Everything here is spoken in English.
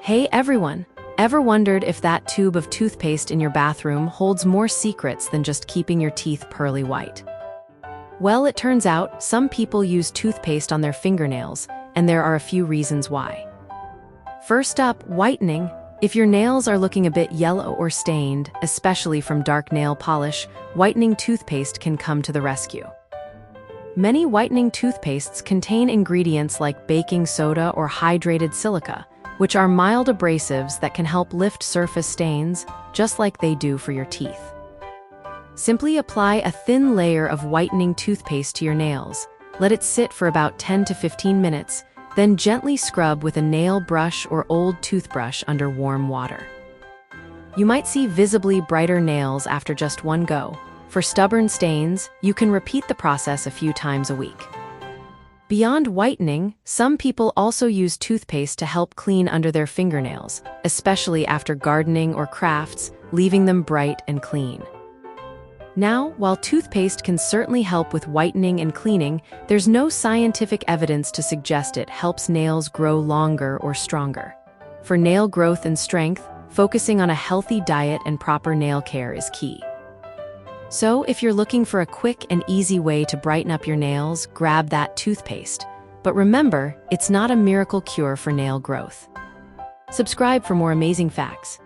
Hey everyone! Ever wondered if that tube of toothpaste in your bathroom holds more secrets than just keeping your teeth pearly white? Well, it turns out some people use toothpaste on their fingernails, and there are a few reasons why. First up, whitening. If your nails are looking a bit yellow or stained, especially from dark nail polish, whitening toothpaste can come to the rescue. Many whitening toothpastes contain ingredients like baking soda or hydrated silica, which are mild abrasives that can help lift surface stains, just like they do for your teeth. Simply apply a thin layer of whitening toothpaste to your nails. Let it sit for about 10 to 15 minutes, then gently scrub with a nail brush or old toothbrush under warm water. You might see visibly brighter nails after just one go. For stubborn stains, you can repeat the process a few times a week. Beyond whitening, some people also use toothpaste to help clean under their fingernails, especially after gardening or crafts, leaving them bright and clean. Now, while toothpaste can certainly help with whitening and cleaning, there's no scientific evidence to suggest it helps nails grow longer or stronger. For nail growth and strength, focusing on a healthy diet and proper nail care is key. So, if you're looking for a quick and easy way to brighten up your nails, grab that toothpaste. But remember, it's not a miracle cure for nail growth. Subscribe for more amazing facts.